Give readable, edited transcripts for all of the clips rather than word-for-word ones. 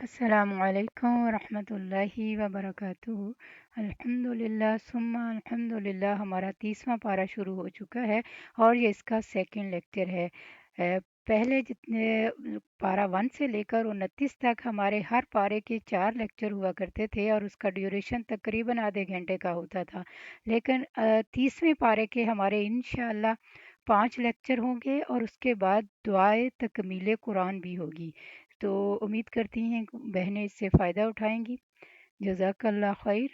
السلام علیکم ورحمۃ اللہ وبرکاتہ۔ الحمد للہ ثم الحمد للہ، ہمارا 30واں پارہ شروع ہو چکا ہے اور یہ اس کا سیکنڈ لیکچر ہے۔ پہلے جتنے پارہ 1 سے لے کر 29 تک ہمارے ہر پارے کے 4 لیکچر ہوا کرتے تھے اور اس کا ڈیوریشن تقریباً آدھے گھنٹے کا ہوتا تھا، لیکن 30ویں پارے کے ہمارے انشاءاللہ 5 لیکچر ہوں گے اور اس کے بعد دعائے تکمیل قرآن بھی ہوگی۔ تو امید کرتی ہیں بہنیں اس سے فائدہ اٹھائیں گی۔ جزاک اللہ خیر۔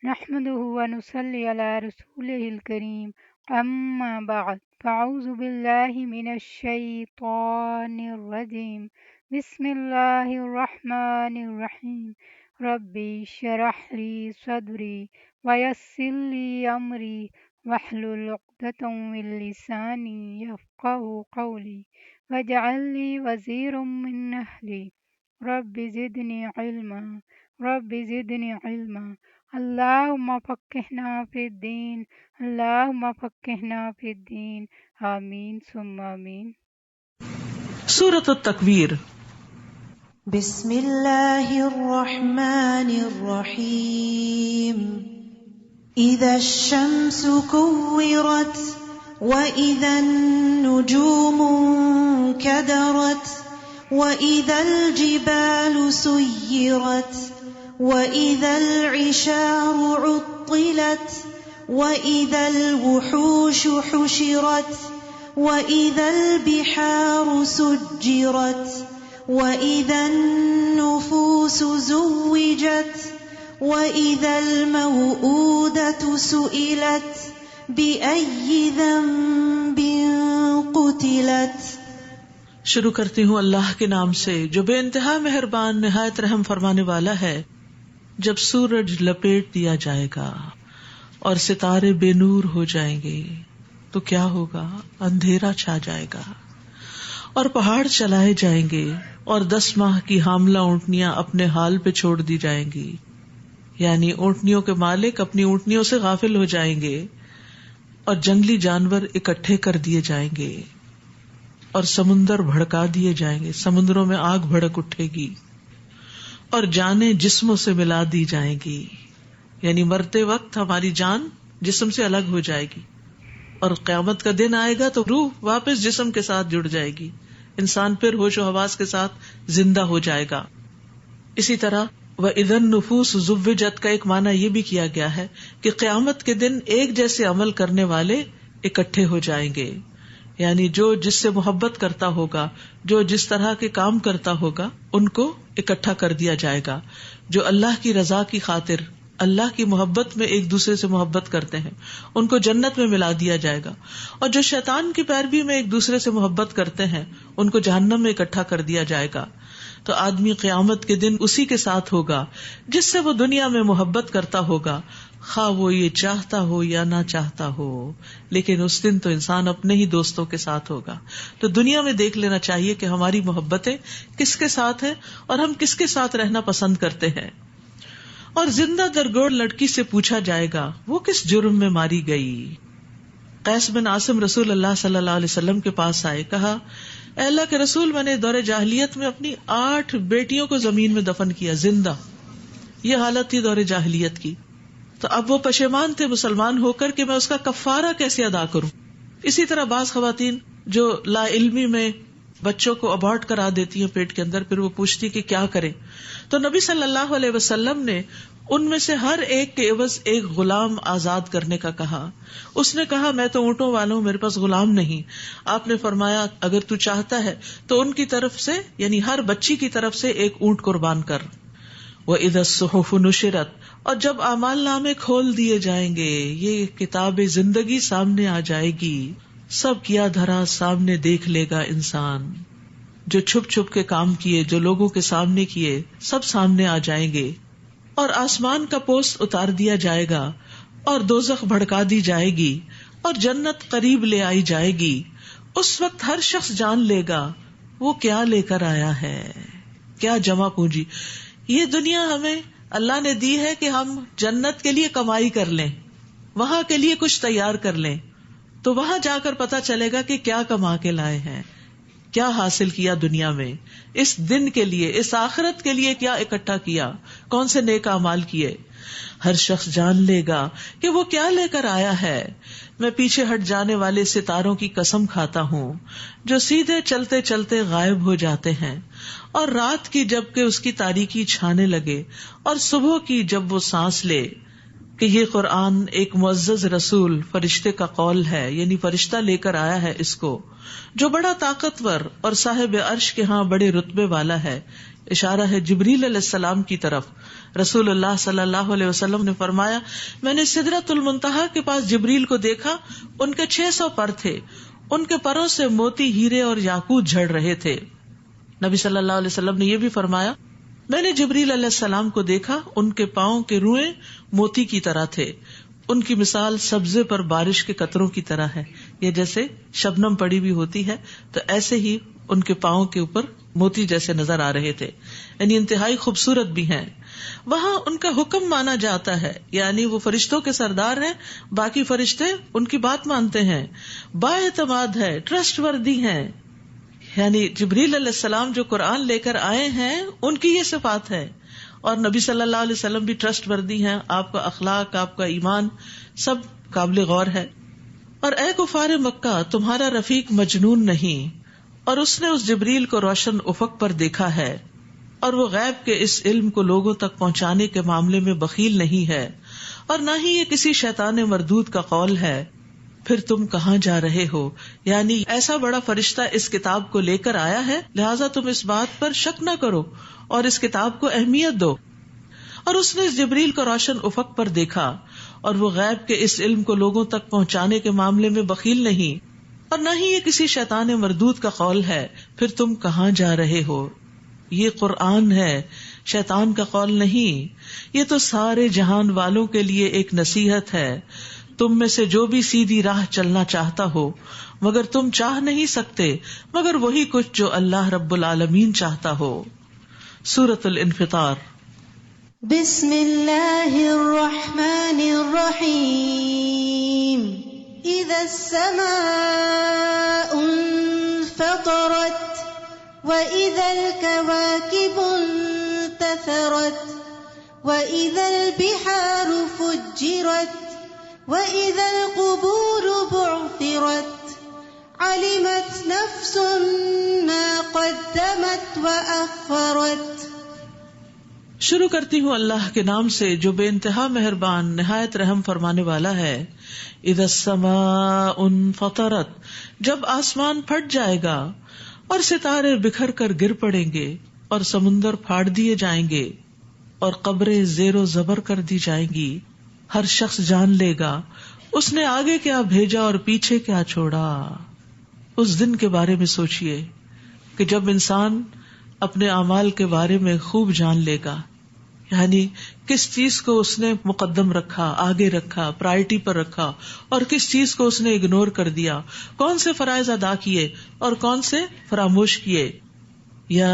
نحمدہ ونصلی علی رسولہ الکریم، اما بعد، فاعوذ باللہ من الشیطان الرجیم، بسم اللہ الرحمن الرحیم، ربی اشرح لی صدری ویسر لی امری واحلل عقدۃ من لسانی یفقہوا قولی واجعل لی وزیرا من اہلی رب زدنی علما رب زدنی علما اللہم فقہنا فی الدین اللہم فقہنا فی الدین، آمین ثم آمین۔ سورۃ التکویر۔ بسم اللہ الرحمن الرحیم۔ اذا الشمس كورت واذا النجوم انكدرت واذا الجبال سيرت واذا العشار عطلت واذا الوحوش حشرت واذا البحار سجرت واذا النفوس زوجت واذا الموءودة سئلت بأي ذنب قتلت۔ شروع کرتی ہوں اللہ کے نام سے جو بے انتہا مہربان نہایت رحم فرمانے والا ہے۔ جب سورج لپیٹ دیا جائے گا اور ستارے بے نور ہو جائیں گے تو کیا ہوگا؟ اندھیرا چھا جائے گا اور پہاڑ چلائے جائیں گے اور 10 ماہ کی حاملہ اونٹنیاں اپنے حال پہ چھوڑ دی جائیں گی، یعنی اونٹنیوں کے مالک اپنی اونٹنیوں سے غافل ہو جائیں گے اور جنگلی جانور اکٹھے کر دیے جائیں گے اور سمندر بھڑکا دیے جائیں گے، سمندروں میں آگ بھڑک اٹھے گی اور جانیں جسموں سے ملا دی جائیں گی، یعنی مرتے وقت ہماری جان جسم سے الگ ہو جائے گی اور قیامت کا دن آئے گا تو روح واپس جسم کے ساتھ جڑ جائے گی، انسان پھر ہوش و حواس کے ساتھ زندہ ہو جائے گا۔ اسی طرح وَإِذَا النُّفُوسُ زُوِّجَتْ کا ایک معنی یہ بھی کیا گیا ہے کہ قیامت کے دن ایک جیسے عمل کرنے والے اکٹھے ہو جائیں گے، یعنی جو جس سے محبت کرتا ہوگا، جو جس طرح کے کام کرتا ہوگا، ان کو اکٹھا کر دیا جائے گا۔ جو اللہ کی رضا کی خاطر اللہ کی محبت میں ایک دوسرے سے محبت کرتے ہیں ان کو جنت میں ملا دیا جائے گا، اور جو شیطان کی پیروی میں ایک دوسرے سے محبت کرتے ہیں ان کو جہنم میں اکٹھا کر دیا جائے گا۔ تو آدمی قیامت کے دن اسی کے ساتھ ہوگا جس سے وہ دنیا میں محبت کرتا ہوگا، خواہ وہ یہ چاہتا ہو یا نہ چاہتا ہو، لیکن اس دن تو انسان اپنے ہی دوستوں کے ساتھ ہوگا۔ تو دنیا میں دیکھ لینا چاہیے کہ ہماری محبتیں کس کے ساتھ ہیں اور ہم کس کے ساتھ رہنا پسند کرتے ہیں۔ اور زندہ درگور لڑکی سے پوچھا جائے گا وہ کس جرم میں ماری گئی۔ قیس بن عاصم رسول اللہ صلی اللہ علیہ وسلم کے پاس آئے، کہا اے اللہ کے رسول، میں نے دور جاہلیت میں اپنی 8 بیٹیوں کو زمین میں دفن کیا زندہ، یہ حالت تھی دور جاہلیت کی، تو اب وہ پشیمان تھے مسلمان ہو کر کہ میں اس کا کفارہ کیسے ادا کروں۔ اسی طرح بعض خواتین جو لا علمی میں بچوں کو ابارٹ کرا دیتی ہیں پیٹ کے اندر، پھر وہ پوچھتی کہ کیا کریں، تو نبی صلی اللہ علیہ وسلم نے ان میں سے ہر ایک کے عوض ایک غلام آزاد کرنے کا کہا۔ اس نے کہا میں تو اونٹوں والا ہوں، میرے پاس غلام نہیں۔ آپ نے فرمایا اگر تو چاہتا ہے تو ان کی طرف سے، یعنی ہر بچی کی طرف سے ایک اونٹ قربان کر۔ وَإِذَا الصُّحُفُ نُشِرَتْ، اور جب اعمال نامے کھول دیے جائیں گے، یہ کتاب زندگی سامنے آ جائے گی، سب کیا دھرا سامنے دیکھ لے گا انسان، جو چھپ چھپ کے کام کیے، جو لوگوں کے سامنے کیے، سب سامنے آ جائیں گے، اور آسمان کا پوست اتار دیا جائے گا اور دوزخ بھڑکا دی جائے گی اور جنت قریب لے آئی جائے گی۔ اس وقت ہر شخص جان لے گا وہ کیا لے کر آیا ہے، کیا جمع پونجی۔ یہ دنیا ہمیں اللہ نے دی ہے کہ ہم جنت کے لیے کمائی کر لیں، وہاں کے لیے کچھ تیار کر لیں، تو وہاں جا کر پتا چلے گا کہ کیا کما کے لائے ہیں۔ کیا حاصل کیا دنیا میں، اس دن کے لیے، اس آخرت کے لیے کیا اکٹھا کیا، کون سے نیک اعمال کیے. ہر شخص جان لے گا کہ وہ کیا لے کر آیا ہے. میں پیچھے ہٹ جانے والے ستاروں کی قسم کھاتا ہوں جو سیدھے چلتے چلتے غائب ہو جاتے ہیں، اور رات کی جب کہ اس کی تاریکی چھانے لگے، اور صبح کی جب وہ سانس لے. کہ یہ قرآن ایک معزز رسول فرشتے کا قول ہے، یعنی فرشتہ لے کر آیا ہے اس کو، جو بڑا طاقتور اور صاحب عرش کے ہاں بڑے رتبے والا ہے. اشارہ ہے جبریل علیہ السلام کی طرف. رسول اللہ صلی اللہ علیہ وسلم نے فرمایا، میں نے سدرۃ المنتہا کے پاس جبریل کو دیکھا، ان کے 600 پر تھے، ان کے پروں سے موتی، ہیرے اور یاقوت جھڑ رہے تھے. نبی صلی اللہ علیہ وسلم نے یہ بھی فرمایا، میں نے جبریل علیہ السلام کو دیکھا، ان کے پاؤں کے روئیں موتی کی طرح تھے، ان کی مثال سبزے پر بارش کے قطروں کی طرح ہے. یہ جیسے شبنم پڑی بھی ہوتی ہے تو ایسے ہی ان کے پاؤں کے اوپر موتی جیسے نظر آ رہے تھے، یعنی انتہائی خوبصورت بھی ہیں. وہاں ان کا حکم مانا جاتا ہے، یعنی وہ فرشتوں کے سردار ہیں، باقی فرشتے ان کی بات مانتے ہیں، با اعتماد ہے، ٹرسٹ وردی ہیں. یعنی جبریل علیہ السلام جو قرآن لے کر آئے ہیں ان کی یہ صفات ہے، اور نبی صلی اللہ علیہ وسلم بھی ٹرسٹ وردی ہیں. آپ کا اخلاق، آپ کا ایمان سب قابل غور ہے. اور اے کفار مکہ، تمہارا رفیق مجنون نہیں، اور اس نے اس جبریل کو روشن افق پر دیکھا ہے، اور وہ غیب کے اس علم کو لوگوں تک پہنچانے کے معاملے میں بخیل نہیں ہے، اور نہ ہی یہ کسی شیطان مردود کا قول ہے. پھر تم کہاں جا رہے ہو، یعنی ایسا بڑا فرشتہ اس کتاب کو لے کر آیا ہے، لہٰذا تم اس بات پر شک نہ کرو اور اس کتاب کو اہمیت دو. اور اس نے اس جبریل کو روشن افق پر دیکھا، اور وہ غیب کے اس علم کو لوگوں تک پہنچانے کے معاملے میں بخیل نہیں، اور نہ ہی یہ کسی شیطان مردود کا قول ہے. پھر تم کہاں جا رہے ہو، یہ قرآن ہے، شیطان کا قول نہیں. یہ تو سارے جہان والوں کے لیے ایک نصیحت ہے. تم میں سے جو بھی سیدھی راہ چلنا چاہتا ہو، مگر تم چاہ نہیں سکتے مگر وہی کچھ جو اللہ رب العالمین چاہتا ہو. سورۃ الانفطار. بسم اللہ الرحمن الرحیم. اذا السماء انفطرت واذا الكواكب انتثرت واذا البحار فجرت وَإِذَا الْقُبُورُ بُعْثِرَتْ عَلِمَتْ نَفْسٌ مَا قَدَّمَتْ وَأَخَّرَتْ. شروع کرتی ہوں اللہ کے نام سے جو بے انتہا مہربان نہایت رحم فرمانے والا ہے. اذا السماء انفطرت، جب آسمان پھٹ جائے گا اور ستارے بکھر کر گر پڑیں گے اور سمندر پھاڑ دیے جائیں گے اور قبریں زیر و زبر کر دی جائیں گی. ہر شخص جان لے گا اس نے آگے کیا بھیجا اور پیچھے کیا چھوڑا. اس دن کے بارے میں سوچئے کہ جب انسان اپنے اعمال کے بارے میں خوب جان لے گا، یعنی کس چیز کو اس نے مقدم رکھا، آگے رکھا، پرائرٹی پر رکھا، اور کس چیز کو اس نے اگنور کر دیا، کون سے فرائض ادا کیے اور کون سے فراموش کیے. یا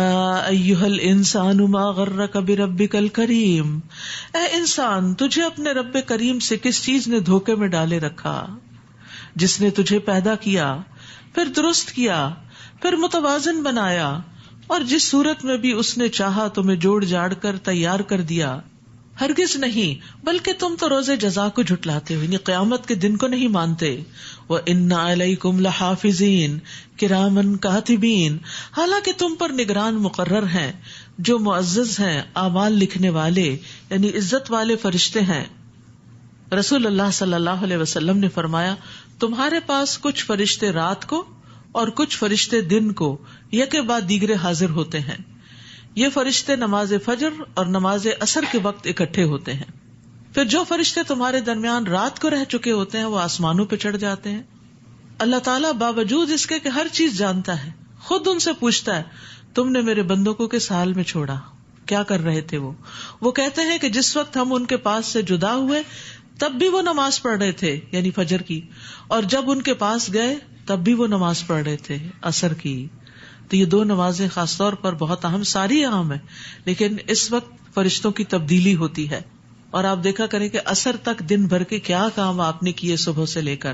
ایھا الانسان ما غرک بربک الکریم، اے انسان تجھے اپنے رب کریم سے کس چیز نے دھوکے میں ڈالے رکھا، جس نے تجھے پیدا کیا، پھر درست کیا، پھر متوازن بنایا، اور جس صورت میں بھی اس نے چاہا تمہیں جوڑ جاڑ کر تیار کر دیا. ہرگز نہیں، بلکہ تم تو روز جزا کو جھٹلاتے ہو، یعنی قیامت کے دن کو نہیں مانتے. وَإِنَّ عَلَيْكُمْ لَحَافِظِينَ كِرَامًا كَاتِبِينَ، حالانکہ تم پر نگران مقرر ہیں جو معزز ہیں، اعمال لکھنے والے، یعنی عزت والے فرشتے ہیں. رسول اللہ صلی اللہ علیہ وسلم نے فرمایا، تمہارے پاس کچھ فرشتے رات کو اور کچھ فرشتے دن کو یکے بعد دیگرے حاضر ہوتے ہیں. یہ فرشتے نماز فجر اور نماز عصر کے وقت اکٹھے ہوتے ہیں. پھر جو فرشتے تمہارے درمیان رات کو رہ چکے ہوتے ہیں وہ آسمانوں پہ چڑھ جاتے ہیں. اللہ تعالیٰ باوجود اس کے کہ ہر چیز جانتا ہے، خود ان سے پوچھتا ہے، تم نے میرے بندوں کو کس حال میں چھوڑا، کیا کر رہے تھے وہ کہتے ہیں کہ جس وقت ہم ان کے پاس سے جدا ہوئے تب بھی وہ نماز پڑھ رہے تھے، یعنی فجر کی، اور جب ان کے پاس گئے تب بھی وہ نماز پڑھ رہے تھے، عصر کی. تو یہ دو نمازیں خاص طور پر بہت اہم، ساری اہم ہے، لیکن اس وقت فرشتوں کی تبدیلی ہوتی ہے. اور آپ دیکھا کریں کہ عصر تک دن بھر کے کیا کام آپ نے کیے صبح سے لے کر،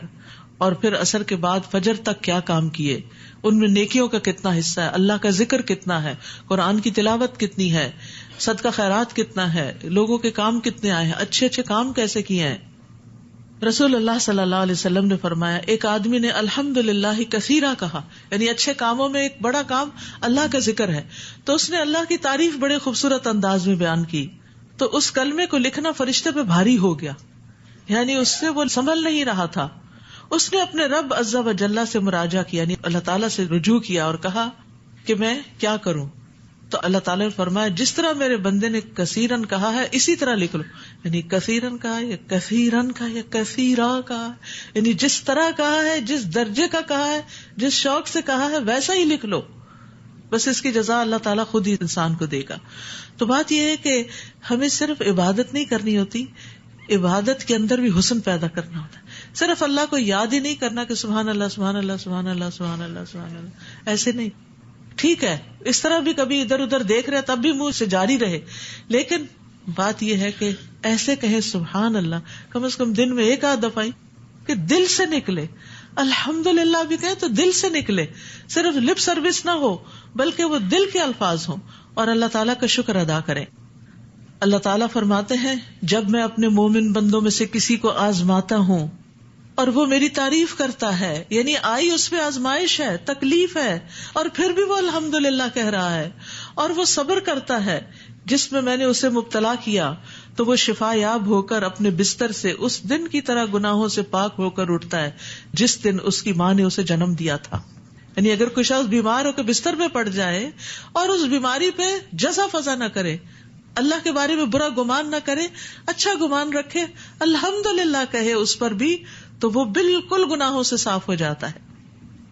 اور پھر عصر کے بعد فجر تک کیا کام کیے، ان میں نیکیوں کا کتنا حصہ ہے، اللہ کا ذکر کتنا ہے، قرآن کی تلاوت کتنی ہے، صدقہ خیرات کتنا ہے، لوگوں کے کام کتنے آئے ہیں، اچھے اچھے کام کیسے کیے ہیں. رسول اللہ صلی اللہ علیہ وسلم نے فرمایا ایک آدمی نے الحمدللہ کثیرا کہا، یعنی اچھے کاموں میں ایک بڑا کام اللہ کا ذکر ہے، تو اس نے اللہ کی تعریف بڑے خوبصورت انداز میں بیان کی، تو اس کلمے کو لکھنا فرشتے پہ بھاری ہو گیا، یعنی اس سے وہ سنبھل نہیں رہا تھا. اس نے اپنے رب عز و جل سے مراجعہ کیا، یعنی اللہ تعالیٰ سے رجوع کیا اور کہا کہ میں کیا کروں. تو اللہ تعالیٰ نے فرمایا جس طرح میرے بندے نے کثیرن کہا ہے اسی طرح لکھ لو، یعنی کثیرن کہا یا کثیرن کہا یا کثیرا کہا، یعنی جس طرح کہا ہے، جس درجے کا کہا ہے، جس شوق سے کہا ہے ویسا ہی لکھ لو، بس اس کی جزا اللہ تعالیٰ خود ہی انسان کو دے گا. تو بات یہ ہے کہ ہمیں صرف عبادت نہیں کرنی ہوتی، عبادت کے اندر بھی حسن پیدا کرنا ہوتا ہے. صرف اللہ کو یاد ہی نہیں کرنا کہ سبحان اللہ سبحان اللہ سبحان اللہ سبحان اللہ سبحان اللہ، ایسے نہیں. ٹھیک ہے اس طرح بھی کبھی ادھر ادھر دیکھ رہے تب بھی منہ سے جاری رہے، لیکن بات یہ ہے کہ ایسے کہیں سبحان اللہ کم از کم دن میں ایک آدھ دفعہ کہ دل سے نکلے. الحمدللہ بھی کہیں تو دل سے نکلے، صرف لپ سروس نہ ہو بلکہ وہ دل کے الفاظ ہوں اور اللہ تعالیٰ کا شکر ادا کریں. اللہ تعالیٰ فرماتے ہیں جب میں اپنے مومن بندوں میں سے کسی کو آزماتا ہوں اور وہ میری تعریف کرتا ہے، یعنی آئی اس پہ آزمائش ہے، تکلیف ہے، اور پھر بھی وہ الحمدللہ کہہ رہا ہے اور وہ صبر کرتا ہے جس میں نے اسے مبتلا کیا، تو وہ شفا یاب ہو کر اپنے بستر سے اس دن کی طرح گناہوں سے پاک ہو کر اٹھتا ہے جس دن اس کی ماں نے اسے جنم دیا تھا. یعنی اگر کوئی شخص بیمار ہو کے بستر میں پڑ جائے اور اس بیماری پہ جزا فضا نہ کرے، اللہ کے بارے میں برا گمان نہ کرے، اچھا گمان رکھے، الحمدللہ کہے اس پر بھی، تو وہ بالکل گناہوں سے صاف ہو جاتا ہے.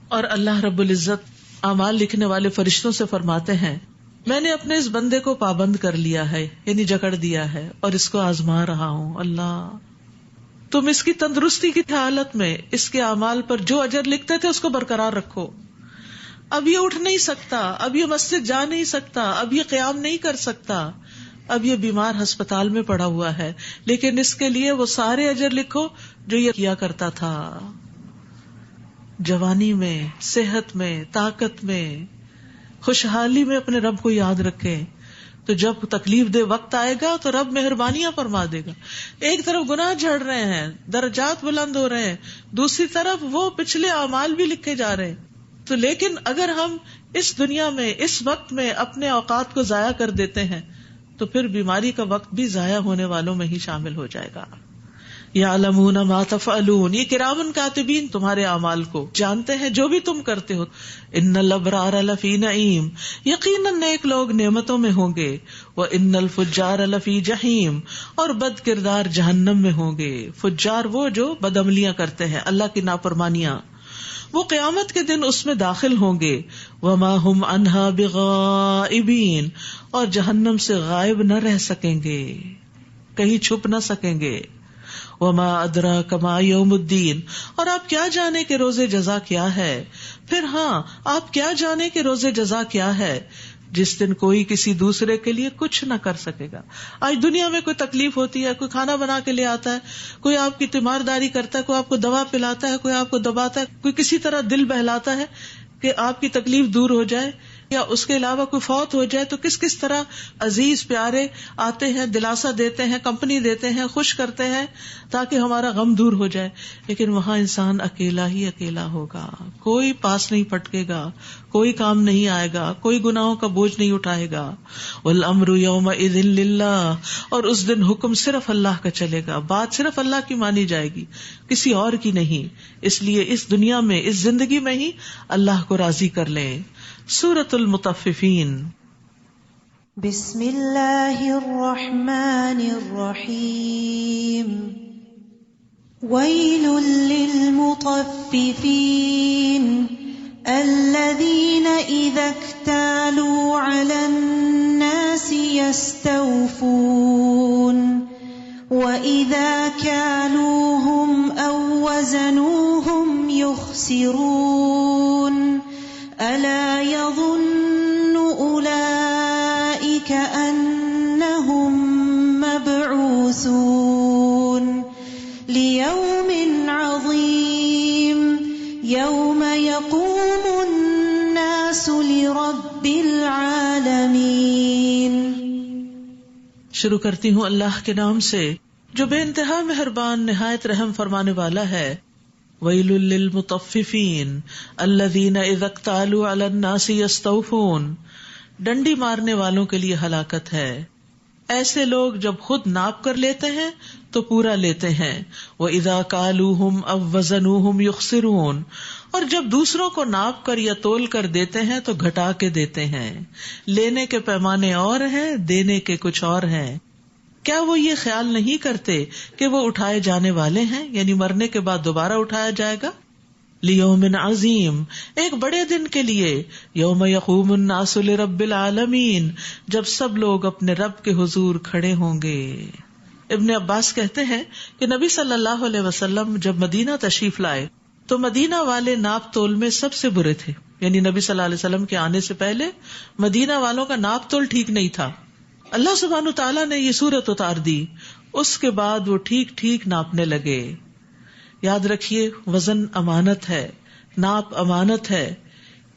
اور اللہ رب العزت اعمال لکھنے والے فرشتوں سے فرماتے ہیں میں نے اپنے اس بندے کو پابند کر لیا ہے، یعنی جکڑ دیا ہے اور اس کو آزما رہا ہوں. اللہ تم اس کی تندرستی کی حالت میں اس کے اعمال پر جو اجر لکھتے تھے اس کو برقرار رکھو. اب یہ اٹھ نہیں سکتا، اب یہ مسجد جا نہیں سکتا، اب یہ قیام نہیں کر سکتا، اب یہ بیمار ہسپتال میں پڑا ہوا ہے، لیکن اس کے لیے وہ سارے اجر لکھو جو یہ کیا کرتا تھا، جوانی میں، صحت میں، طاقت میں، خوشحالی میں اپنے رب کو یاد رکھے. تو جب تکلیف دے وقت آئے گا تو رب مہربانیاں فرما دے گا. ایک طرف گناہ جھڑ رہے ہیں، درجات بلند ہو رہے ہیں، دوسری طرف وہ پچھلے اعمال بھی لکھے جا رہے ہیں. تو لیکن اگر ہم اس دنیا میں اس وقت میں اپنے اوقات کو ضائع کر دیتے ہیں تو پھر بیماری کا وقت بھی ضائع ہونے والوں میں ہی شامل ہو جائے گا. یعلمون ما تفعلون، یہ کرامن کاتبین تمہارے اعمال کو جانتے ہیں جو بھی تم کرتے ہو. ان الابرار لفی نعیم، یقیناً نیک لوگ نعمتوں میں ہوں گے. وان الفجار لفی جحیم، اور بد کردار جہنم میں ہوں گے. فجار وہ جو بدعملیاں کرتے ہیں، اللہ کی نافرمانیاں، وہ قیامت کے دن اس میں داخل ہوں گے. وما هم عنها بغائبین، اور جہنم سے غائب نہ رہ سکیں گے، کہیں چھپ نہ سکیں گے. وما ادراک ما یوم الدین، اور آپ کیا جانے کہ روز جزا کیا ہے. پھر ہاں آپ کیا جانے کہ روز جزا کیا ہے، جس دن کوئی کسی دوسرے کے لیے کچھ نہ کر سکے گا. آج دنیا میں کوئی تکلیف ہوتی ہے، کوئی کھانا بنا کے لے آتا ہے، کوئی آپ کی تیمارداری کرتا ہے، کوئی آپ کو دوا پلاتا ہے، کوئی آپ کو دباتا ہے، کوئی کسی طرح دل بہلاتا ہے کہ آپ کی تکلیف دور ہو جائے، یا اس کے علاوہ کوئی فوت ہو جائے تو کس طرح عزیز پیارے آتے ہیں، دلاسا دیتے ہیں، کمپنی دیتے ہیں، خوش کرتے ہیں تاکہ ہمارا غم دور ہو جائے. لیکن وہاں انسان اکیلا ہی اکیلا ہوگا، کوئی پاس نہیں پٹکے گا، کوئی کام نہیں آئے گا، کوئی گناہوں کا بوجھ نہیں اٹھائے گا. والامر یومئذ للہ، اور اس دن حکم صرف اللہ کا چلے گا، بات صرف اللہ کی مانی جائے گی، کسی اور کی نہیں. اس لیے اس دنیا میں، اس زندگی میں ہی اللہ کو راضی کر لیں. سورۃ المطففین. بسم اللہ الرحمن الرحیم. ویل للمطففین الذین اذا اکتالوا علی الناس یستوفون وَإِذَا كَالُوهُمْ أَو وَّزَنُوهُمْ يُخْسِرُونَ أَلَا يَظُنُّ أُولَئِكَ أَنَّهُمْ مَبْعُوثُونَ لِيَوْمٍ عَظِيمٍ الناس لرب العالمين. شروع کرتی ہوں اللہ کے نام سے جو بے انتہا مہربان نہایت رحم فرمانے والا ہے. ویل للمطففین الذین اذا اکتالوا علی الناس یستوفون. ڈنڈی مارنے والوں کے لیے ہلاکت ہے، ایسے لوگ جب خود ناپ کر لیتے ہیں تو پورا لیتے ہیں. وَإِذَا كَالُوهُمْ أَوْ وَزَنُوهُمْ يُخْسِرُونَ. اور جب دوسروں کو ناپ کر یا تول کر دیتے ہیں تو گھٹا کے دیتے ہیں. لینے کے پیمانے اور ہیں، دینے کے کچھ اور ہیں. کیا وہ یہ خیال نہیں کرتے کہ وہ اٹھائے جانے والے ہیں، یعنی مرنے کے بعد دوبارہ اٹھایا جائے گا. لیوم عظیم، ایک بڑے دن کے لیے. یوم یقوم الناس لرب العالمین، جب سب لوگ اپنے رب کے حضور کھڑے ہوں گے. ابن عباس کہتے ہیں کہ نبی صلی اللہ علیہ وسلم جب مدینہ تشریف لائے تو مدینہ والے ناپ تول میں سب سے برے تھے. یعنی نبی صلی اللہ علیہ وسلم کے آنے سے پہلے مدینہ والوں کا ناپ تول ٹھیک نہیں تھا. اللہ سبحانہ تعالیٰ نے یہ سورت اتار دی، اس کے بعد وہ ٹھیک ٹھیک ناپنے لگے. یاد رکھیے وزن امانت ہے، ناپ امانت ہے،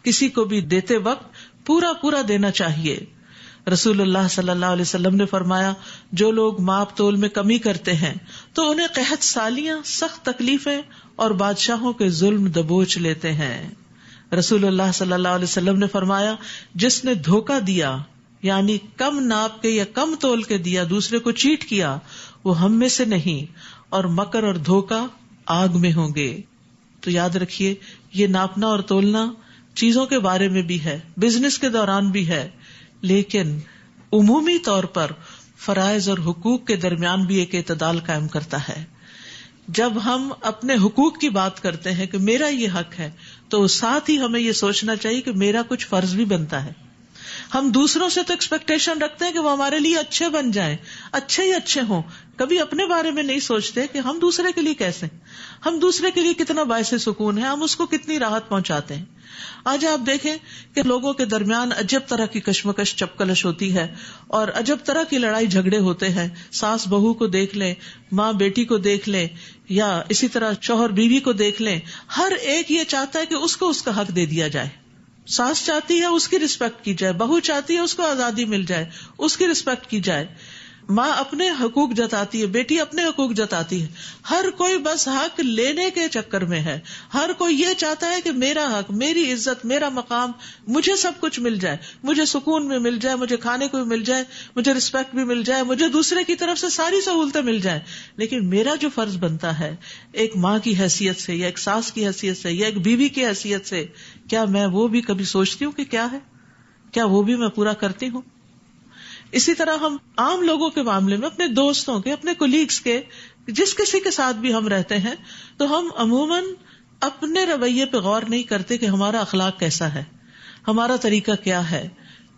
کسی کو بھی دیتے وقت پورا پورا دینا چاہیے. رسول اللہ صلی اللہ علیہ وسلم نے فرمایا جو لوگ ماپ تول میں کمی کرتے ہیں تو انہیں قحط سالیاں، سخت تکلیفیں اور بادشاہوں کے ظلم دبوچ لیتے ہیں. رسول اللہ صلی اللہ علیہ وسلم نے فرمایا جس نے دھوکہ دیا، یعنی کم ناپ کے یا کم تول کے دیا، دوسرے کو چیٹ کیا، وہ ہم میں سے نہیں، اور مکر اور دھوکہ آگ میں ہوں گے. تو یاد رکھیے یہ ناپنا اور تولنا چیزوں کے بارے میں بھی ہے، بزنس کے دوران بھی ہے، لیکن عمومی طور پر فرائض اور حقوق کے درمیان بھی ایک اعتدال قائم کرتا ہے. جب ہم اپنے حقوق کی بات کرتے ہیں کہ میرا یہ حق ہے، تو ساتھ ہی ہمیں یہ سوچنا چاہیے کہ میرا کچھ فرض بھی بنتا ہے. ہم دوسروں سے تو ایکسپیکٹیشن رکھتے ہیں کہ وہ ہمارے لیے اچھے بن جائیں، اچھے ہی اچھے ہوں، کبھی اپنے بارے میں نہیں سوچتے کہ ہم دوسرے کے لیے کیسے، ہم دوسرے کے لیے کتنا باعث سکون ہے، ہم اس کو کتنی راحت پہنچاتے ہیں. آج آپ دیکھیں کہ لوگوں کے درمیان عجب طرح کی کشمکش چپکلش ہوتی ہے اور عجب طرح کی لڑائی جھگڑے ہوتے ہیں. ساس بہو کو دیکھ لیں، ماں بیٹی کو دیکھ لیں، یا اسی طرح شوہر بیوی کو دیکھ لیں. ہر ایک یہ چاہتا ہے کہ اس کو اس کا حق دے دیا جائے. ساس چاہتی ہے اس کی رسپیکٹ کی جائے، بہو چاہتی ہے اس کو آزادی مل جائے، اس کی رسپیکٹ کی جائے. ماں اپنے حقوق جتاتی ہے، بیٹی اپنے حقوق جتاتی ہے. ہر کوئی بس حق لینے کے چکر میں ہے. ہر کوئی یہ چاہتا ہے کہ میرا حق، میری عزت، میرا مقام، مجھے سب کچھ مل جائے، مجھے سکون بھی مل جائے، مجھے کھانے کو بھی مل جائے، مجھے رسپیکٹ بھی مل جائے، مجھے دوسرے کی طرف سے ساری سہولتیں مل جائیں. لیکن میرا جو فرض بنتا ہے ایک ماں کی حیثیت سے یا ایک ساس کی حیثیت سے یا ایک بیوی کی حیثیت سے، کیا میں وہ بھی کبھی سوچتی ہوں کہ کیا ہے؟ کیا وہ بھی میں پورا کرتی ہوں؟ اسی طرح ہم عام لوگوں کے معاملے میں، اپنے دوستوں کے، اپنے کولیگز کے، جس کسی کے ساتھ بھی ہم رہتے ہیں، تو ہم عموماً اپنے رویے پہ غور نہیں کرتے کہ ہمارا اخلاق کیسا ہے، ہمارا طریقہ کیا ہے.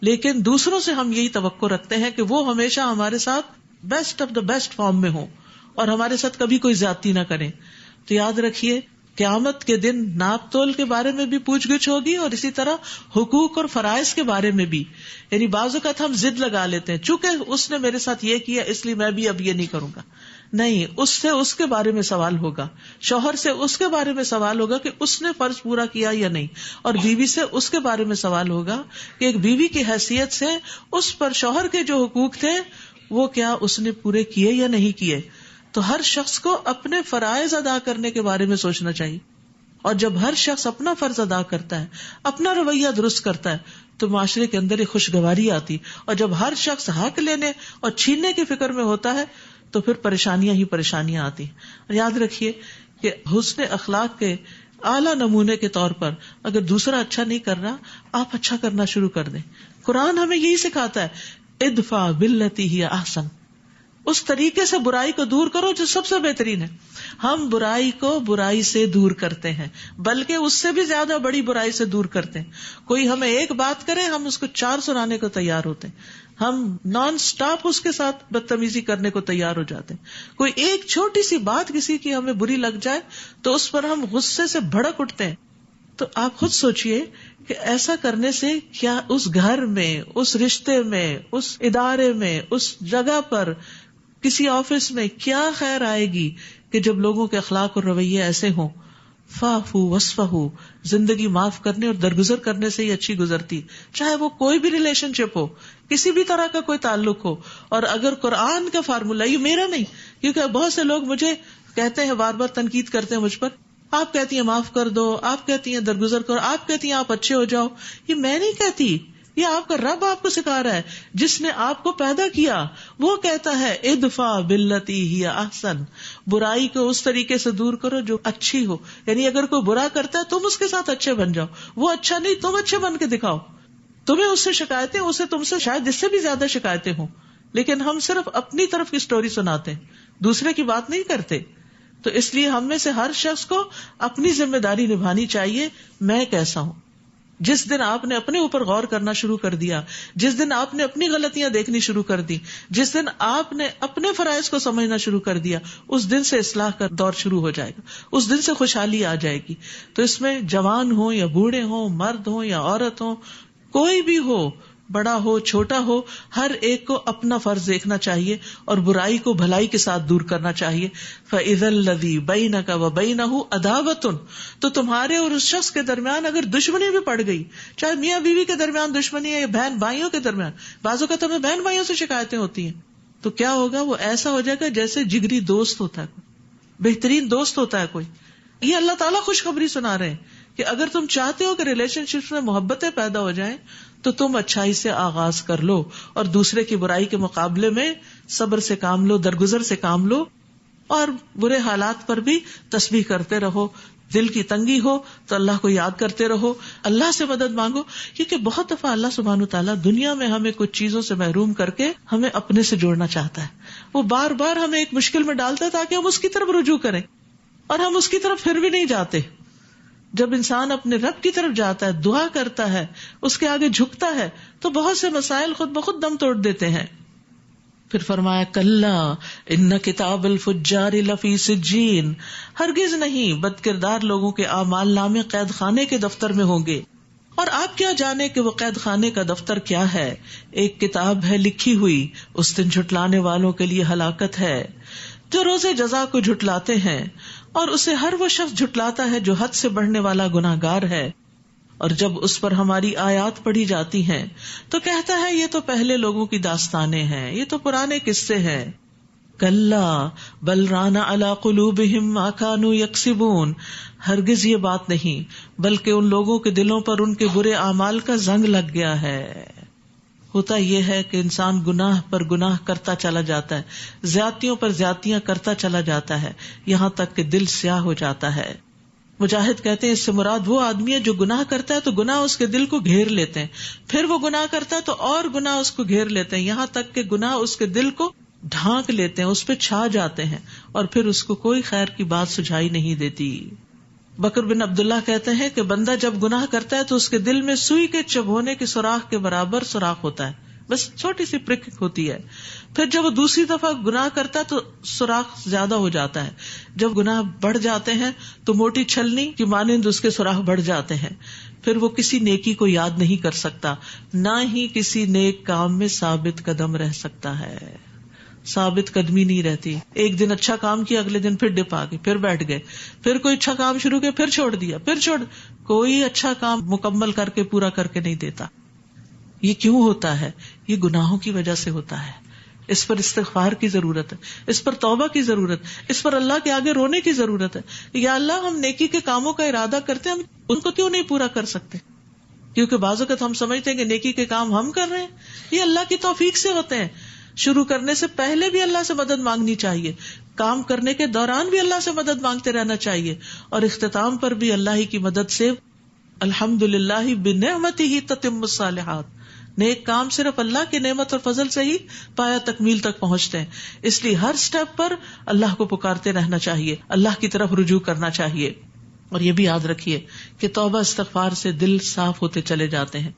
لیکن دوسروں سے ہم یہی توقع رکھتے ہیں کہ وہ ہمیشہ ہمارے ساتھ best of the best form میں ہوں اور ہمارے ساتھ کبھی کوئی زیادتی نہ کریں. تو یاد رکھیے قیامت کے دن ناپ تول کے بارے میں بھی پوچھ گچھ ہوگی اور اسی طرح حقوق اور فرائض کے بارے میں بھی. یعنی بعض اوقات ہم ضد لگا لیتے ہیں چونکہ اس نے میرے ساتھ یہ کیا اس لیے میں بھی اب یہ نہیں کروں گا. نہیں، اس سے اس کے بارے میں سوال ہوگا، شوہر سے اس کے بارے میں سوال ہوگا کہ اس نے فرض پورا کیا یا نہیں، اور بیوی سے اس کے بارے میں سوال ہوگا کہ ایک بیوی کی حیثیت سے اس پر شوہر کے جو حقوق تھے وہ کیا اس نے پورے کیے یا نہیں کیے. تو ہر شخص کو اپنے فرائض ادا کرنے کے بارے میں سوچنا چاہیے. اور جب ہر شخص اپنا فرض ادا کرتا ہے، اپنا رویہ درست کرتا ہے، تو معاشرے کے اندر ایک خوشگواری آتی. اور جب ہر شخص حق لینے اور چھیننے کی فکر میں ہوتا ہے تو پھر پریشانیاں ہی پریشانیاں آتی. یاد رکھیے کہ حسن اخلاق کے اعلیٰ نمونے کے طور پر اگر دوسرا اچھا نہیں کر رہا، آپ اچھا کرنا شروع کر دیں. قرآن ہمیں یہی سکھاتا ہے، ادفع باللتی ہی احسن، اس طریقے سے برائی کو دور کرو جو سب سے بہترین ہے. ہم برائی کو برائی سے دور کرتے ہیں، بلکہ اس سے بھی زیادہ بڑی برائی سے دور کرتے ہیں. کوئی ہمیں ایک بات کرے ہم اس کو 4 سنانے کو تیار ہوتے ہیں، ہم نان سٹاپ اس کے ساتھ بدتمیزی کرنے کو تیار ہو جاتے ہیں. کوئی ایک چھوٹی سی بات کسی کی ہمیں بری لگ جائے تو اس پر ہم غصے سے بھڑک اٹھتے ہیں. تو آپ خود سوچئے کہ ایسا کرنے سے کیا اس گھر میں، اس رشتے میں، اس ادارے میں، اس جگہ پر، کسی آفس میں کیا خیر آئے گی کہ جب لوگوں کے اخلاق اور رویے ایسے ہوں. فاعفو واصفحوا، زندگی معاف کرنے اور درگزر کرنے سے ہی اچھی گزرتی، چاہے وہ کوئی بھی ریلیشن شپ ہو، کسی بھی طرح کا کوئی تعلق ہو. اور اگر قرآن کا فارمولا، یہ میرا نہیں، کیونکہ بہت سے لوگ مجھے کہتے ہیں، بار بار تنقید کرتے ہیں مجھ پر، آپ کہتی ہیں معاف کر دو، آپ کہتی ہیں درگزر کرو، آپ کہتی ہیں آپ اچھے ہو جاؤ. یہ میں نہیں کہتی، یہ آپ کا رب آپ کو سکھا رہا ہے، جس نے آپ کو پیدا کیا. وہ کہتا ہے ادفع باللتی ہی احسن، برائی کو اس طریقے سے دور کرو جو اچھی ہو. یعنی اگر کوئی برا کرتا ہے تم اس کے ساتھ اچھے بن جاؤ، وہ اچھا نہیں تم اچھے بن کے دکھاؤ. تمہیں اس سے شکایتیں، اسے تم سے شاید اس سے بھی زیادہ شکایتیں ہوں، لیکن ہم صرف اپنی طرف کی سٹوری سناتے ہیں، دوسرے کی بات نہیں کرتے. تو اس لیے ہم میں سے ہر شخص کو اپنی ذمہ داری نبھانی چاہیے. میں کیسا ہوں؟ جس دن آپ نے اپنے اوپر غور کرنا شروع کر دیا، جس دن آپ نے اپنی غلطیاں دیکھنی شروع کر دی، جس دن آپ نے اپنے فرائض کو سمجھنا شروع کر دیا، اس دن سے اصلاح کا دور شروع ہو جائے گا، اس دن سے خوشحالی آ جائے گی. تو اس میں جوان ہو یا بوڑھے ہوں، مرد ہوں یا عورت ہوں، کوئی بھی ہو، بڑا ہو چھوٹا ہو، ہر ایک کو اپنا فرض دیکھنا چاہیے اور برائی کو بھلائی کے ساتھ دور کرنا چاہیے. فَإِذَا الَّذِي بَيْنَكَ وَبَيْنَهُ عَدَاوَةٌ، تو تمہارے اور اس شخص کے درمیان اگر دشمنی بھی پڑ گئی، چاہے میاں بیوی کے درمیان دشمنی ہے یا بہن بھائیوں کے درمیان، بعض اوقات ہمیں بہن بھائیوں سے شکایتیں ہوتی ہیں، تو کیا ہوگا؟ وہ ایسا ہو جائے گا جیسے جگری دوست ہوتا ہے، بہترین دوست ہوتا ہے کوئی. یہ اللہ تعالیٰ خوشخبری سنا رہے ہیں کہ اگر تم چاہتے ہو کہ ریلیشن شپ میں محبتیں پیدا ہو جائیں تو تم اچھائی سے آغاز کر لو اور دوسرے کی برائی کے مقابلے میں صبر سے کام لو، درگزر سے کام لو، اور برے حالات پر بھی تسبیح کرتے رہو. دل کی تنگی ہو تو اللہ کو یاد کرتے رہو، اللہ سے مدد مانگو، کیونکہ بہت دفعہ اللہ سبحانہ وتعالیٰ دنیا میں ہمیں کچھ چیزوں سے محروم کر کے ہمیں اپنے سے جوڑنا چاہتا ہے. وہ بار بار ہمیں ایک مشکل میں ڈالتا ہے تاکہ ہم اس کی طرف رجوع کریں، اور ہم اس کی طرف پھر بھی نہیں جاتے. جب انسان اپنے رب کی طرف جاتا ہے، دعا کرتا ہے، اس کے آگے جھکتا ہے، تو بہت سے مسائل خود بخود دم توڑ دیتے ہیں. پھر فرمایا کلا ان کتاب الفجار لفی سجین، ہرگز نہیں، بد کردار لوگوں کے اعمال نامے قید خانے کے دفتر میں ہوں گے. اور آپ کیا جانے کہ وہ قید خانے کا دفتر کیا ہے؟ ایک کتاب ہے لکھی ہوئی، اس دن جھٹلانے والوں کے لیے ہلاکت ہے جو روز جزا کو جھٹلاتے ہیں، اور اسے ہر وہ شخص جھٹلاتا ہے جو حد سے بڑھنے والا گناہگار ہے. اور جب اس پر ہماری آیات پڑھی جاتی ہیں تو کہتا ہے یہ تو پہلے لوگوں کی داستانیں ہیں، یہ تو پرانے قصے ہیں. کلا بل ران علی قلوبہم ما کانوا یکسبون، ہرگز یہ بات نہیں، بلکہ ان لوگوں کے دلوں پر ان کے برے اعمال کا زنگ لگ گیا ہے. ہوتا یہ ہے کہ انسان گناہ پر گناہ کرتا چلا جاتا ہے، زیادتیوں پر زیادتیاں کرتا چلا جاتا ہے، یہاں تک کہ دل سیاہ ہو جاتا ہے. مجاہد کہتے ہیں اس سے مراد وہ آدمی ہے جو گناہ کرتا ہے تو گناہ اس کے دل کو گھیر لیتے ہیں، پھر وہ گناہ کرتا ہے تو اور گناہ اس کو گھیر لیتے ہیں، یہاں تک کہ گناہ اس کے دل کو ڈھانک لیتے ہیں، اس پہ چھا جاتے ہیں، اور پھر اس کو کوئی خیر کی بات سجھائی نہیں دیتی. بکر بن عبداللہ کہتے ہیں کہ بندہ جب گناہ کرتا ہے تو اس کے دل میں سوئی کے چبھونے کے سوراخ کے برابر سوراخ ہوتا ہے، بس چھوٹی سی پرک ہوتی ہے. پھر جب وہ دوسری دفعہ گناہ کرتا ہے تو سوراخ زیادہ ہو جاتا ہے، جب گناہ بڑھ جاتے ہیں تو موٹی چھلنی کی مانند اس کے سوراخ بڑھ جاتے ہیں. پھر وہ کسی نیکی کو یاد نہیں کر سکتا، نہ ہی کسی نیک کام میں ثابت قدم رہ سکتا ہے. ثابت قدمی نہیں رہتی. ایک دن اچھا کام کیا، اگلے دن پھر ڈپ آ گئی، پھر بیٹھ گئے، پھر کوئی اچھا کام شروع کیا، پھر چھوڑ دیا، پھر کوئی اچھا کام مکمل کر کے پورا کر کے نہیں دیتا. یہ کیوں ہوتا ہے؟ یہ گناہوں کی وجہ سے ہوتا ہے. اس پر استغفار کی ضرورت ہے، اس پر توبہ کی ضرورت، اس پر اللہ کے آگے رونے کی ضرورت ہے. یا اللہ، ہم نیکی کے کاموں کا ارادہ کرتے ہیں، ہم ان کو کیوں نہیں پورا کر سکتے؟ کیونکہ بعض اوقات ہم سمجھتے ہیں کہ نیکی کے کام ہم کر رہے ہیں، یہ اللہ کی توفیق سے ہوتے ہیں. شروع کرنے سے پہلے بھی اللہ سے مدد مانگنی چاہیے، کام کرنے کے دوران بھی اللہ سے مدد مانگتے رہنا چاہیے، اور اختتام پر بھی اللہ ہی کی مدد سے الحمدللہ بنعمتہ تتم الصالحات. نیک کام صرف اللہ کی نعمت اور فضل سے ہی پایا تکمیل تک پہنچتے ہیں. اس لیے ہر سٹیپ پر اللہ کو پکارتے رہنا چاہیے، اللہ کی طرف رجوع کرنا چاہیے. اور یہ بھی یاد رکھیے کہ توبہ استغفار سے دل صاف ہوتے چلے جاتے ہیں،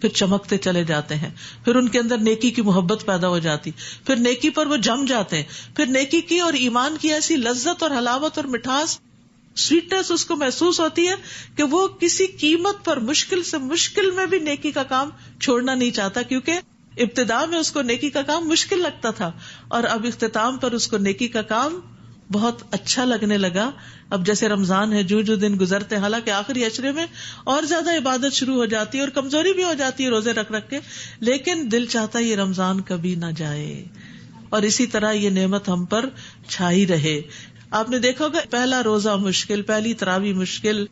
پھر چمکتے چلے جاتے ہیں، پھر ان کے اندر نیکی کی محبت پیدا ہو جاتی، پھر نیکی پر وہ جم جاتے ہیں، پھر نیکی کی اور ایمان کی ایسی لذت اور حلاوت اور مٹھاس، سویٹنس اس کو محسوس ہوتی ہے کہ وہ کسی قیمت پر مشکل سے مشکل میں بھی نیکی کا کام چھوڑنا نہیں چاہتا. کیونکہ ابتدا میں اس کو نیکی کا کام مشکل لگتا تھا، اور اب اختتام پر اس کو نیکی کا کام بہت اچھا لگنے لگا. اب جیسے رمضان ہے، جو جو دن گزرتے ہیں، حالانکہ آخری عشرے میں اور زیادہ عبادت شروع ہو جاتی ہے اور کمزوری بھی ہو جاتی ہے روزے رکھ رکھ کے، لیکن دل چاہتا ہے یہ رمضان کبھی نہ جائے اور اسی طرح یہ نعمت ہم پر چھائی رہے. آپ نے دیکھا ہوگا پہلا روزہ مشکل، پہلی تراویح مشکل،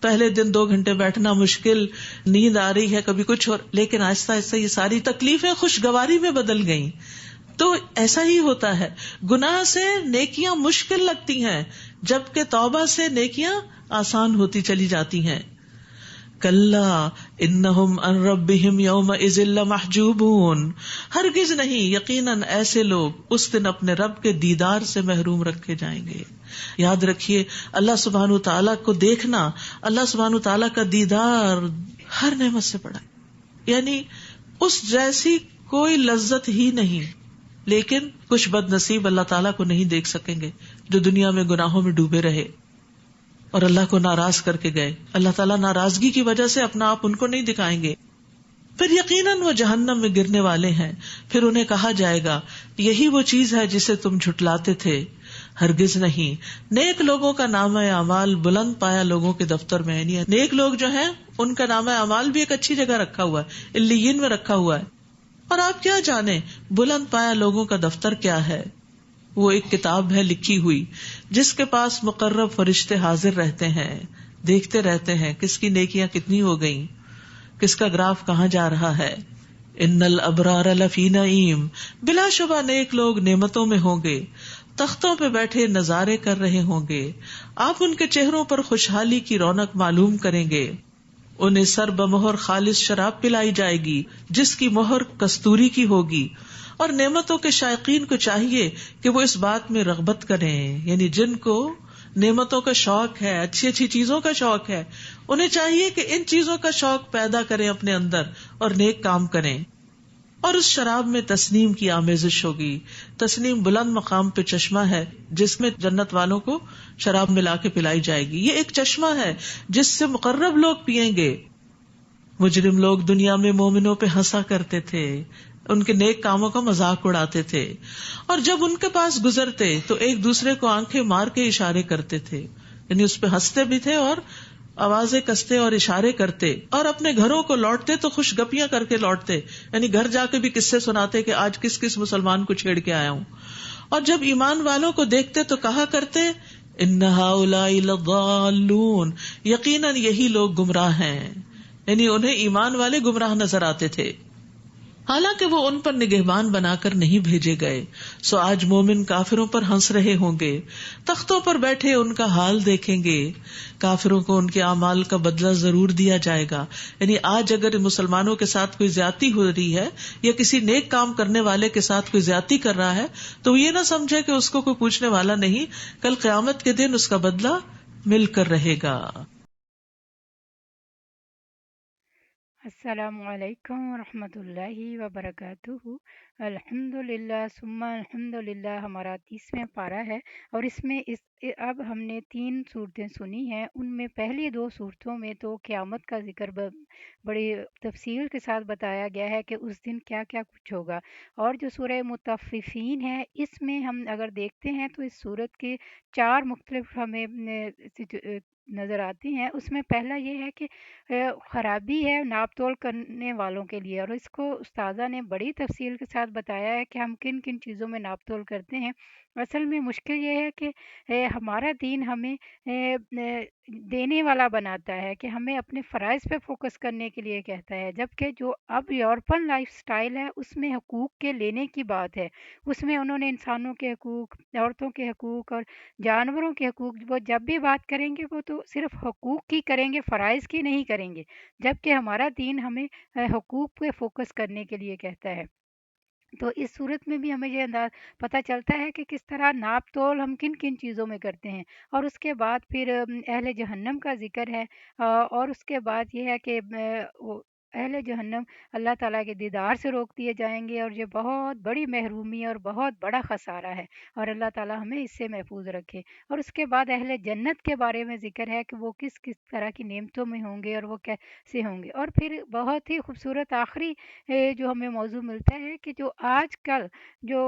پہلے دن 2 گھنٹے بیٹھنا مشکل، نیند آ رہی ہے کبھی کچھ، اور لیکن آہستہ آہستہ یہ ساری تکلیفیں خوشگواری میں بدل گئیں. تو ایسا ہی ہوتا ہے، گناہ سے نیکیاں مشکل لگتی ہیں جبکہ توبہ سے نیکیاں آسان ہوتی چلی جاتی ہیں. کلا انہم عن ربہم یومئذ لمحجوبون، ہرگز نہیں، یقیناً ایسے لوگ اس دن اپنے رب کے دیدار سے محروم رکھے جائیں گے. یاد رکھیے، اللہ سبحانہ تعالیٰ کو دیکھنا، اللہ سبحانہ تعالیٰ کا دیدار ہر نعمت سے بڑا ہے. یعنی اس جیسی کوئی لذت ہی نہیں. لیکن کچھ بد نصیب اللہ تعالیٰ کو نہیں دیکھ سکیں گے جو دنیا میں گناہوں میں ڈوبے رہے اور اللہ کو ناراض کر کے گئے. اللہ تعالیٰ ناراضگی کی وجہ سے اپنا آپ ان کو نہیں دکھائیں گے. پھر یقیناً وہ جہنم میں گرنے والے ہیں. پھر انہیں کہا جائے گا یہی وہ چیز ہے جسے تم جھٹلاتے تھے. ہرگز نہیں، نیک لوگوں کا نامہ اعمال بلند پایا لوگوں کے دفتر میں. یعنی نیک لوگ جو ہیں ان کا نامہ اعمال بھی ایک اچھی جگہ رکھا ہوا ہے، علیین میں رکھا ہوا ہے. اور آپ کیا جانیں بلند پایا لوگوں کا دفتر کیا ہے؟ وہ ایک کتاب ہے لکھی ہوئی جس کے پاس مقرب فرشتے حاضر رہتے ہیں، دیکھتے رہتے ہیں کس کی نیکیاں کتنی ہو گئیں، کس کا گراف کہاں جا رہا ہے. ان الابرار لفی نعیم، بلا شبہ نیک لوگ نعمتوں میں ہوں گے، تختوں پہ بیٹھے نظارے کر رہے ہوں گے. آپ ان کے چہروں پر خوشحالی کی رونق معلوم کریں گے. انہیں سر بمہر خالص شراب پلائی جائے گی جس کی مہر کستوری کی ہوگی. اور نعمتوں کے شائقین کو چاہیے کہ وہ اس بات میں رغبت کریں، یعنی جن کو نعمتوں کا شوق ہے، اچھی اچھی چیزوں کا شوق ہے، انہیں چاہیے کہ ان چیزوں کا شوق پیدا کریں اپنے اندر اور نیک کام کریں. اور اس شراب میں تسنیم کی آمیزش ہوگی. تسنیم بلند مقام پہ چشمہ ہے جس میں جنت والوں کو شراب ملا کے پلائی جائے گی. یہ ایک چشمہ ہے جس سے مقرب لوگ پیئیں گے. مجرم لوگ دنیا میں مومنوں پہ ہنسا کرتے تھے، ان کے نیک کاموں کا مذاق اڑاتے تھے، اور جب ان کے پاس گزرتے تو ایک دوسرے کو آنکھیں مار کے اشارے کرتے تھے. یعنی اس پہ ہنستے بھی تھے اور آوازیں کستے اور اشارے کرتے، اور اپنے گھروں کو لوٹتے تو خوش گپیاں کر کے لوٹتے. یعنی گھر جا کے بھی قصے سناتے کہ آج کس کس مسلمان کو چھیڑ کے آیا ہوں. اور جب ایمان والوں کو دیکھتے تو کہا کرتے ان ہؤلاء لضالون، یقیناً یہی لوگ گمراہ ہیں. یعنی انہیں ایمان والے گمراہ نظر آتے تھے حالانکہ وہ ان پر نگہبان بنا کر نہیں بھیجے گئے. سو آج مومن کافروں پر ہنس رہے ہوں گے، تختوں پر بیٹھے ان کا حال دیکھیں گے. کافروں کو ان کے اعمال کا بدلہ ضرور دیا جائے گا. یعنی آج اگر مسلمانوں کے ساتھ کوئی زیادتی ہو رہی ہے یا کسی نیک کام کرنے والے کے ساتھ کوئی زیادتی کر رہا ہے تو یہ نہ سمجھے کہ اس کو کوئی پوچھنے والا نہیں، کل قیامت کے دن اس کا بدلہ مل کر رہے گا. السلام علیکم ورحمۃ اللہ وبرکاتہ. الحمد للہ ثم الحمد للہ ہمارا 30واں پارہ ہے، اور اس میں اب ہم نے 3 صورتیں سنی ہیں. ان میں پہلی 2 صورتوں میں تو قیامت کا ذکر بڑی تفصیل کے ساتھ بتایا گیا ہے کہ اس دن کیا کیا کچھ ہوگا. اور جو سورہ مطففین ہے اس میں ہم اگر دیکھتے ہیں تو اس صورت کے 4 مختلف ہمیں نظر آتی ہیں. اس میں پہلا یہ ہے کہ خرابی ہے ناپ تول کرنے والوں کے لیے، اور اس کو استاذہ نے بڑی تفصیل کے ساتھ بتایا ہے کہ ہم کن کن چیزوں میں ناپ تول کرتے ہیں. اصل میں مشکل یہ ہے کہ ہمارا دین ہمیں دینے والا بناتا ہے، کہ ہمیں اپنے فرائض پہ فوکس کرنے کے لیے کہتا ہے، جبکہ جو اب یورپن لائف سٹائل ہے اس میں حقوق کے لینے کی بات ہے. اس میں انہوں نے انسانوں کے حقوق، عورتوں کے حقوق اور جانوروں کے حقوق، وہ جب بھی بات کریں گے وہ تو صرف حقوق کی کریں گے، فرائض کی نہیں کریں گے. جبکہ ہمارا دین ہمیں حقوق پہ فوکس کرنے کے لیے کہتا ہے. تو اس صورت میں بھی ہمیں یہ پتہ چلتا ہے کہ کس طرح ناپ تول ہم کن کن چیزوں میں کرتے ہیں. اور اس کے بعد پھر اہل جہنم کا ذکر ہے، اور اس کے بعد یہ ہے کہ اہل جہنم اللہ تعالیٰ کے دیدار سے روک دیے جائیں گے، اور یہ بہت بڑی محرومی اور بہت بڑا خسارہ ہے، اور اللہ تعالیٰ ہمیں اس سے محفوظ رکھے۔ اور اس کے بعد اہل جنت کے بارے میں ذکر ہے کہ وہ کس کس طرح کی نعمتوں میں ہوں گے اور وہ کیسے ہوں گے۔ اور پھر بہت ہی خوبصورت آخری جو ہمیں موضوع ملتا ہے کہ جو آج کل جو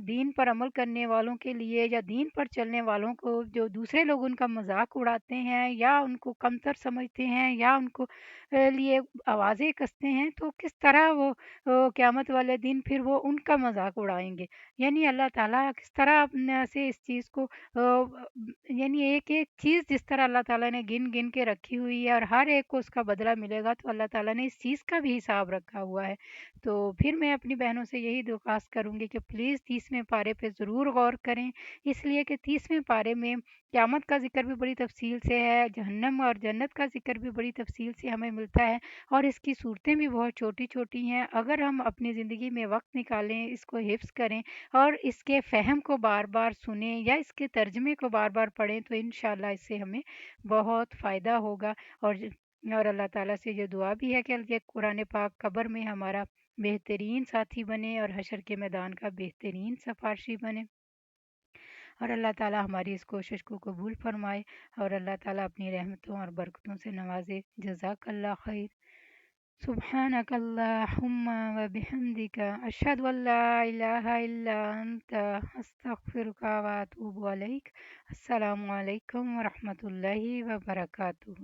دین پر عمل کرنے والوں کے لیے یا دین پر چلنے والوں کو جو دوسرے لوگ ان کا مذاق اڑاتے ہیں یا ان کو کمتر سمجھتے ہیں یا ان کو لیے آوازیں کستے ہیں، تو کس طرح وہ قیامت والے دن پھر وہ ان کا مذاق اڑائیں گے۔ یعنی اللہ تعالیٰ کس طرح اپنے سے اس چیز کو یعنی ایک ایک چیز جس طرح اللہ تعالیٰ نے گن گن کے رکھی ہوئی ہے اور ہر ایک کو اس کا بدلہ ملے گا، تو اللہ تعالیٰ نے اس چیز کا بھی حساب رکھا ہوا ہے۔ تو پھر میں اپنی بہنوں سے یہی درخواست کروں گی کہ پلیز 30ویں پارے پہ ضرور غور کریں، اس لیے کہ 30ویں پارے میں قیامت کا ذکر بھی بڑی تفصیل سے ہے، جہنم اور جنت کا ذکر بھی بڑی تفصیل سے ہمیں ملتا ہے، اور اس کی صورتیں بھی بہت چھوٹی چھوٹی ہیں۔ اگر ہم اپنی زندگی میں وقت نکالیں، اس کو حفظ کریں اور اس کے فہم کو بار بار سنیں یا اس کے ترجمے کو بار بار پڑھیں، تو انشاءاللہ اس سے ہمیں بہت فائدہ ہوگا۔ اور اللہ تعالیٰ سے یہ دعا بھی ہے کہ یہ قرآن پاک قبر میں ہمارا بہترین ساتھی بنے اور حشر کے میدان کا بہترین سفارشی بنے، اور اللہ تعالیٰ ہماری اس کوشش کو قبول فرمائے، اور اللہ تعالیٰ اپنی رحمتوں اور برکتوں سے نوازے۔ جزاک اللہ خیر۔ سبحانك اللهم وبحمدك أشهد أن لا إله إلا أنت أستغفرك وأتوب إليك۔ السلام علیکم ورحمۃ اللہ وبرکاتہ۔